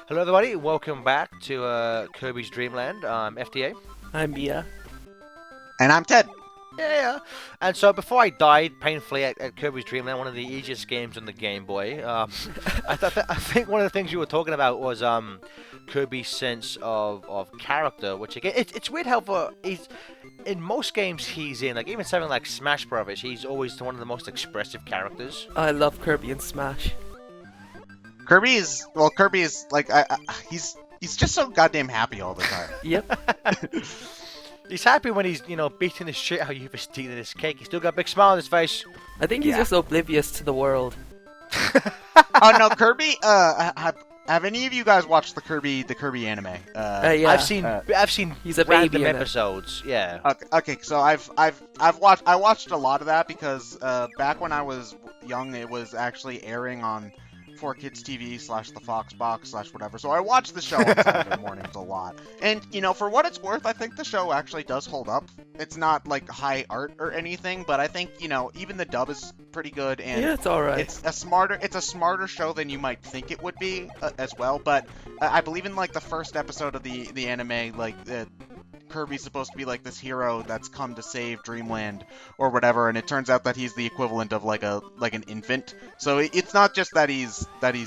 Hello, everybody. Welcome back to Kirby's Dream Land. I'm FTA. I'm Mia. And I'm Ted. Yeah. And so before I died painfully at Kirby's Dream Land, one of the easiest games on the Game Boy, I think one of the things you were talking about was Kirby's sense of character, which again, it's weird how he's in most games he's in, like even something like Smash Brothers, he's always one of the most expressive characters. I love Kirby and Smash. Kirby is like he's just so goddamn happy all the time. Yep. He's happy when he's, beating the shit out of you for stealing his cake. He's still got a big smile on his face. I think he's just oblivious to the world. Oh no, Kirby. Have any of you guys watched the Kirby anime? Yeah. I've seen He's a random baby in it. episodes. Yeah. Okay, so I watched a lot of that because back when I was young, it was actually airing on 4Kids TV / the Fox Box / whatever. So I watched the show on Saturday mornings a lot. And for what it's worth, I think the show actually does hold up. It's not like high art or anything, but I think even the dub is pretty good, and Yeah, it's alright. it's a smarter show than you might think it would be as well. But I believe in like the first episode of the anime, like Kirby's supposed to be like this hero that's come to save Dreamland or whatever, and it turns out that he's the equivalent of like an infant. So it's not just that he's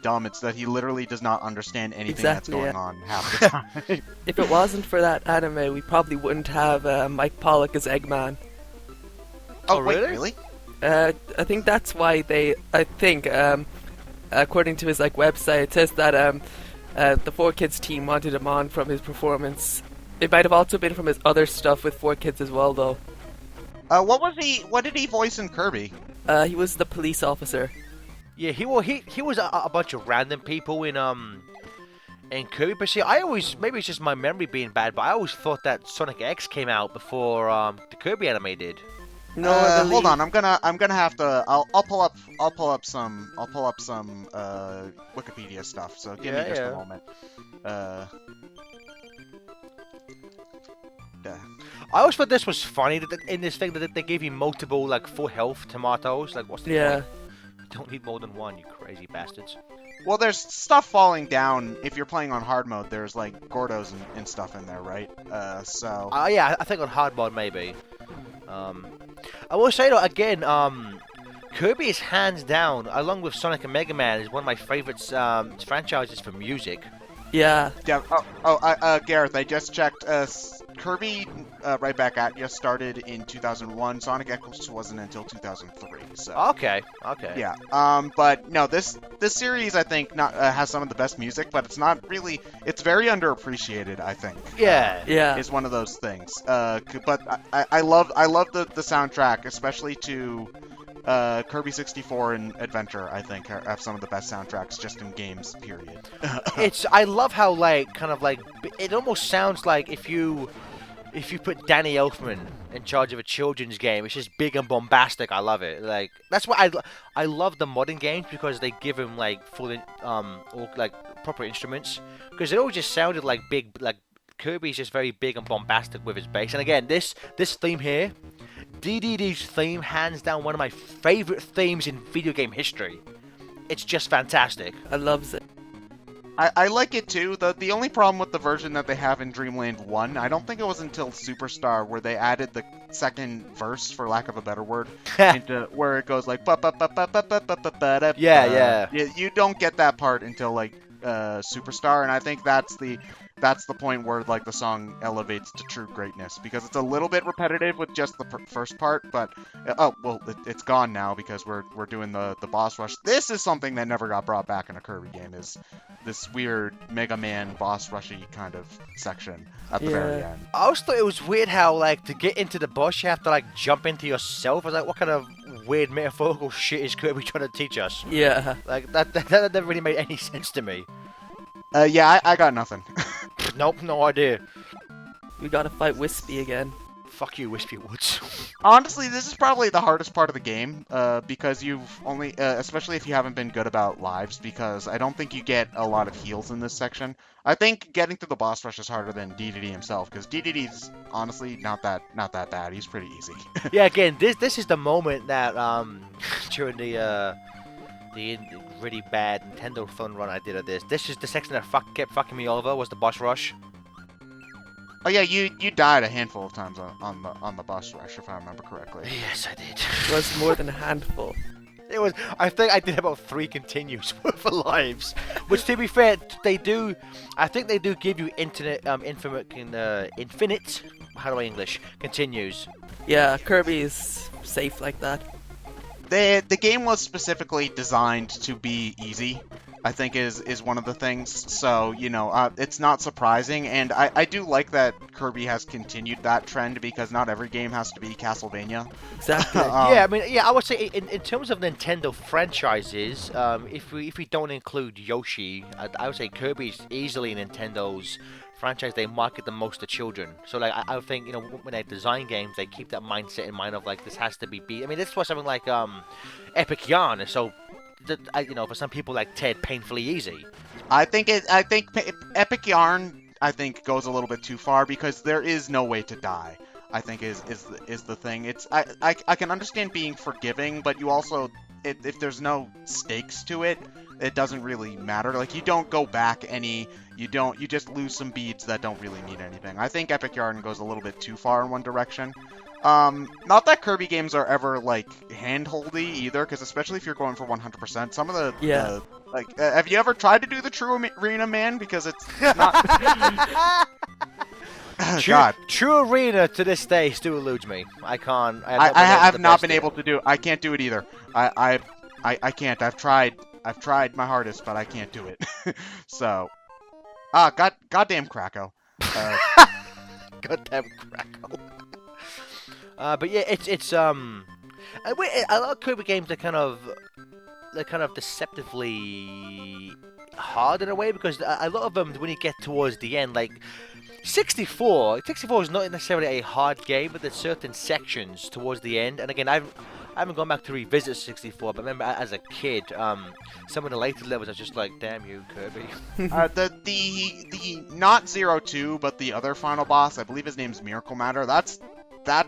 dumb; it's that he literally does not understand anything that's Exactly, going yeah. on half the time. If it wasn't for that anime, we probably wouldn't have Mike Pollock as Eggman. Oh, wait, really? I think that's why according to his website, it says that the 4Kids team wanted him on from his performance. It might have also been from his other stuff with 4Kids as well, though. What did he voice in Kirby? He was the police officer. Yeah, he was a bunch of random people in Kirby. But see, maybe it's just my memory being bad, but I always thought that Sonic X came out before the Kirby anime did. No, I believe... Hold on, I'm gonna have to. I'll pull up some Wikipedia stuff. So give me just a moment. I always thought this was funny that in this thing that they gave you multiple full health tomatoes. Like, what's the point? You don't need more than one, you crazy bastards. Well, there's stuff falling down. If you're playing on hard mode, there's like Gordos and stuff in there, right? So. Yeah, I think on hard mode maybe. I will say though again, Kirby is hands down, along with Sonic and Mega Man, is one of my favorite franchises for music. Yeah. Yeah. Gareth, I just checked. Kirby, right back at you, started in 2001. Sonic X wasn't until 2003. So. Okay. Yeah. But no, this series I think has some of the best music, but it's not really. It's very underappreciated, I think. Yeah. Is one of those things. But I love the soundtrack, especially to Kirby 64 and Adventure. I think have some of the best soundtracks just in games. Period. I love how it almost sounds like if you put Danny Elfman in charge of a children's game, it's just big and bombastic. I love it. Like that's why I love the modern games, because they give him full proper instruments, because it all just sounded like big. Like Kirby's just very big and bombastic with his bass. And again, this theme here, DDD's theme, hands down one of my favorite themes in video game history. It's just fantastic. I loves it. I like it too. The only problem with the version that they have in Dreamland 1, I don't think it was until Superstar where they added the second verse, for lack of a better word, into where it goes like Yeah. You don't get that part until Superstar, and I think that's the point where the song elevates to true greatness, because it's a little bit repetitive with just the first part, but it's gone now because we're doing the boss rush. This is something that never got brought back in a Kirby game, is this weird Mega Man boss rushy kind of section at the very end. I always thought it was weird how to get into the boss you have to jump into yourself. I was like, what kind of weird metaphorical shit is Kirby trying to teach us? Yeah. That never really made any sense to me. Yeah, I got nothing. Nope, no idea. We gotta fight Wispy again. Fuck you, Wispy Woods. Honestly, this is probably the hardest part of the game, because you've only, especially if you haven't been good about lives, because I don't think you get a lot of heals in this section. I think getting through the boss rush is harder than DDD himself, because DDD's honestly not that bad. He's pretty easy. Yeah, again, this is the moment that during the the really bad Nintendo fun run I did of this. This is the section that kept fucking me over, was the boss rush. Oh yeah, you died a handful of times on the boss rush, if I remember correctly. Yes, I did. It was more than a handful. It was. I think I did about 3 continues worth of lives. Which, to be fair, they do. I think they do give you infinite. How do I English? Continues. Yeah, Kirby is safe like that. The game was specifically designed to be easy, I think is one of the things. So, it's not surprising, and I do like that Kirby has continued that trend, because not every game has to be Castlevania. Exactly. I would say in terms of Nintendo franchises, if we don't include Yoshi, I would say Kirby's easily Nintendo's franchise they market the most to children. So like I think when they design games, they keep that mindset in mind of like this has to be beat. I mean, this was something like Epic Yarn, so for some people like Ted, painfully easy. I think Epic Yarn goes a little bit too far, because there is no way to die. I think is the thing. It's I can understand being forgiving, but you also if there's no stakes to it, it doesn't really matter. Like, you don't go back you just lose some beads that don't really mean anything. I think Epic Yarn goes a little bit too far in one direction. Not that Kirby games are ever like hand-holdy either, because especially if you're going for 100%, some of the have you ever tried to do the True Arena, man? Because it's not. True Arena to this day still eludes me. I can't. I have not been able to do it. I can't do it either. I can't. I've tried my hardest, but I can't do it. So, goddamn Krakow. Goddamn Krakow. But yeah, it's a lot of Kirby games are kind of deceptively hard in a way, because a lot of them, when you get towards the end, like 64 is not necessarily a hard game, but there's certain sections towards the end. And again, I haven't gone back to revisit 64, but remember as a kid, some of the later levels I was just like, damn you, Kirby. The not 02, but the other final boss, I believe his name's Miracle Matter. That's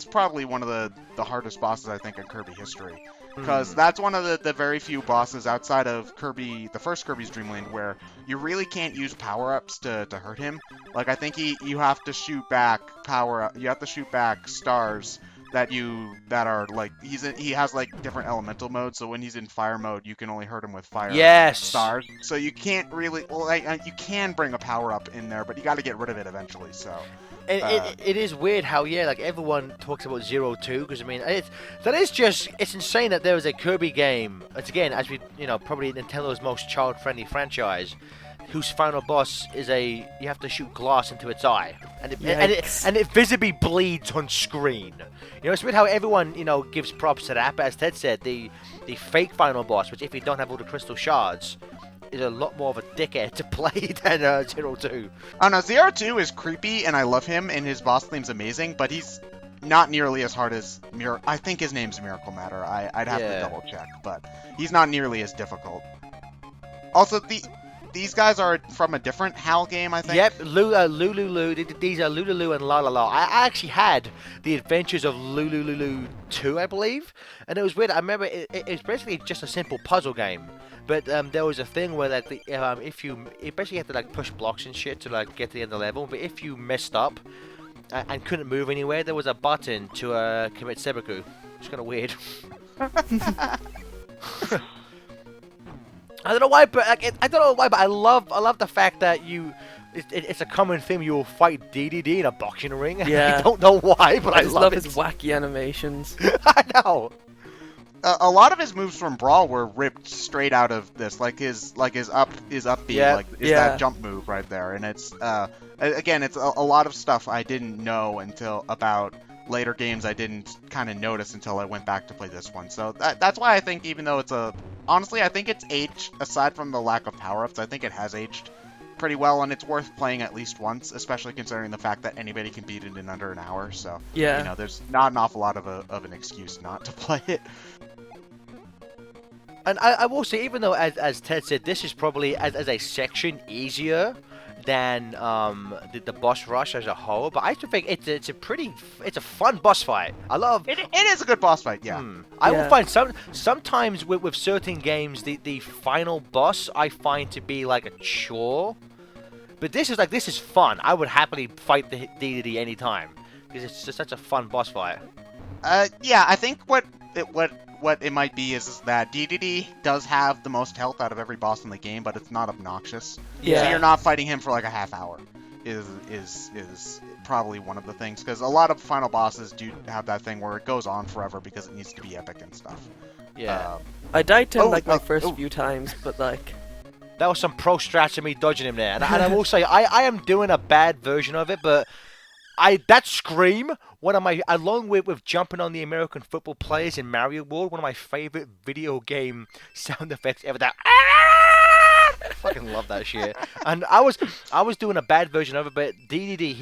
probably one of the hardest bosses, I think, in Kirby history. Because that's one of the very few bosses outside of Kirby, the first Kirby's Dream Land, where you really can't use power-ups to hurt him. Like, I think you have to shoot back you have to shoot back stars that are like, he has like different elemental modes, so when he's in fire mode, you can only hurt him with fire stars. So you can't really, you can bring a power-up in there, but you got to get rid of it eventually, so. It is weird how like everyone talks about 02, because I mean it's insane that there was a Kirby game. It's again, as we probably Nintendo's most child-friendly franchise, whose final boss is you have to shoot glass into its eye, and it visibly bleeds on screen. It's weird how everyone gives props to that, but as Ted said, the fake final boss, which if you don't have all the crystal shards, is a lot more of a dickhead to play than 02. Oh no, 02 is creepy, and I love him, and his boss theme's amazing, but he's not nearly as hard as I think his name's Miracle Matter. I'd have to double check, but he's not nearly as difficult. Also, these guys are from a different HAL game, I think. Yep, Lululu. These are Lululu and La La La. I actually had the Adventures of Lululu 2, I believe, and it was weird. I remember it's basically just a simple puzzle game. But there was a thing where like if you basically had to like push blocks and shit to like get to the end of the level. But if you messed up and couldn't move anywhere, there was a button to commit seppuku. It's kind of weird. I don't know why, but I love the fact that it's a common theme. You will fight DDD in a boxing ring. Yeah. I don't know why, but I just love his wacky animations. I know. A lot of his moves from Brawl were ripped straight out of this, like his up B, that jump move right there, and it's again, it's a lot of stuff I didn't know until about later games. I didn't kind of notice until I went back to play this one. So that's why I think, even though honestly, I think it's aged, aside from the lack of power-ups, I think it has aged pretty well, and it's worth playing at least once, especially considering the fact that anybody can beat it in under an hour. So there's not an awful lot of an excuse not to play it. And I will say, even though, as Ted said, this is probably, as a section, easier, than the boss rush as a whole. But I still think it's a fun boss fight. I love. It is a good boss fight, yeah. I will Yeah. find sometimes with certain games the final boss I find to be like a chore. But this is fun. I would happily fight the DDD anytime because it's just such a fun boss fight. Yeah, I think what it might be is that DDD does have the most health out of every boss in the game, but it's not obnoxious. So Yeah. you're not fighting him for like a half hour. Is probably one of the things, because a lot of final bosses do have that thing where it goes on forever because it needs to be epic and stuff. Yeah. I died to him like my oh, first oh. few times, but like, That was some pro strats of me dodging him there. And I will say, I am doing a bad version of it, but that scream, one of my, along with jumping on the American football players in Mario World, one of my favorite video game sound effects ever. That I fucking love that shit. And I was doing a bad version of it, but DDD,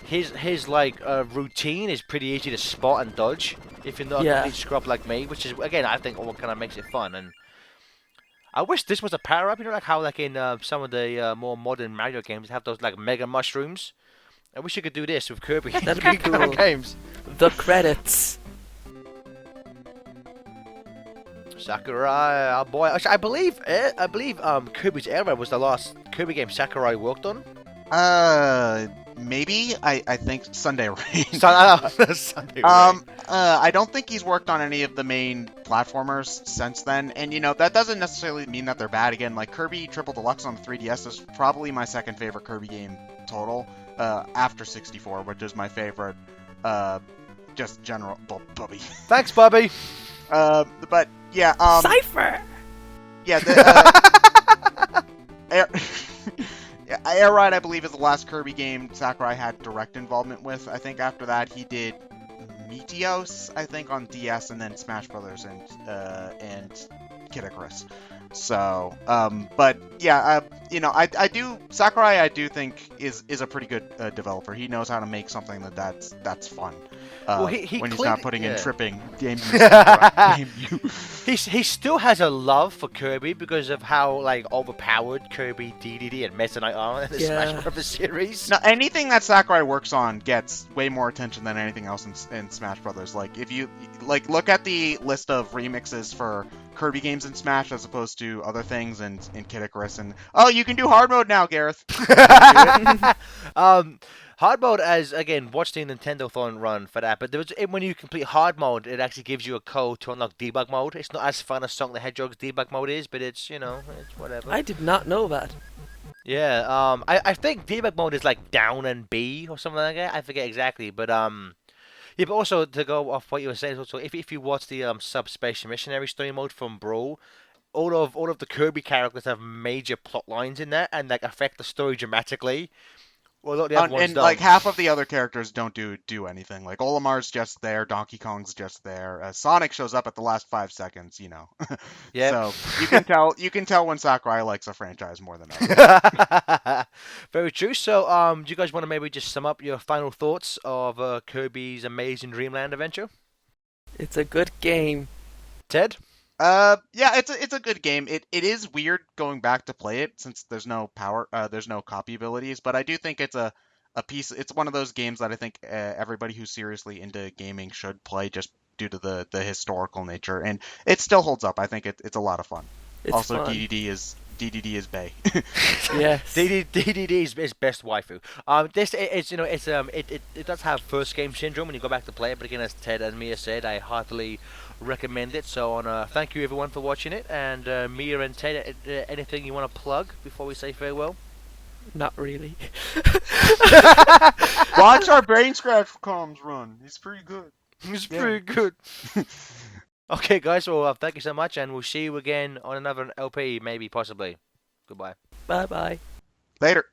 his like routine is pretty easy to spot and dodge if you're not a Yeah. complete scrub like me, which is again I think what kind of makes it fun. And I wish this was a power up, you know, like how like in some of the more modern Mario games have those like mega mushrooms. I wish you could do this with Kirby. That'd be cool. games. the credits. Sakurai, our boy. Actually, I believe Kirby's Air Ride was the last Kirby game Sakurai worked on. Maybe I think Sunday Rain. Sunday Rain. I don't think he's worked on any of the main platformers since then, and you know that doesn't necessarily mean that they're bad. Again, like Kirby Triple Deluxe on the 3DS is probably my second favorite Kirby game total, after 64, which is my favorite. Just general Bubby. Thanks, Bubby. But yeah, Cypher. yeah. The, yeah, Air Ride, I believe, is the last Kirby game Sakurai had direct involvement with. I think after that he did Meteos, I think, on DS, and then Smash Brothers and Kid Icarus. So, but yeah, you know, Sakurai, I do think is a pretty good developer. He knows how to make something that's fun. Well, he when he's clearly- not putting in yeah. tripping game use. He still has a love for Kirby because of how like overpowered Kirby, DDD, and Meta Knight are in the Yeah. Smash Brothers series. Now, anything that Sakurai works on gets way more attention than anything else in Smash Brothers. Like, if you look at the list of remixes for Kirby games in Smash as opposed to other things in Kid Icarus, and you can do hard mode now, Gareth. Hard mode, as again, watch the Nintendo-thon run for that. But when you complete hard mode, it actually gives you a code to unlock debug mode. It's not as fun as Sonic the Hedgehog's debug mode is, but it's it's whatever. I did not know that. Yeah. I think debug mode is like down and B or something like that. I forget exactly, but yeah. But also to go off what you were saying, also if you watch the Subspace Missionary story mode from Brawl, all of the Kirby characters have major plot lines in that and like affect the story dramatically. Well, look, the other ones And don't. like half of the other characters don't do anything. Like Olimar's just there, Donkey Kong's just there. Sonic shows up at the last 5 seconds, you know. Yep. So you can tell when Sakurai likes a franchise more than others. Very true. So, do you guys want to maybe just sum up your final thoughts of Kirby's Amazing Dreamland Adventure? It's a good game. Ted? Yeah, it's a good game. It is weird going back to play it since there's no there's no copy abilities, but I do think it's a piece. It's one of those games that I think everybody who's seriously into gaming should play just due to the historical nature, and it still holds up. I think it's a lot of fun. It's Also, fun. DDD is Bay. Yes. DDD is best waifu. It does have first game syndrome when you go back to play it, but again, as Ted and Mia said, I heartily recommend it. So, thank you everyone for watching it, and Mia and Ted, anything you want to plug before we say farewell? Not really. Watch our Brain Scratch comms run. It's pretty good. It's Yeah. pretty good. Okay, guys. Well, thank you so much, and we'll see you again on another LP, maybe, possibly. Goodbye. Bye bye. Later.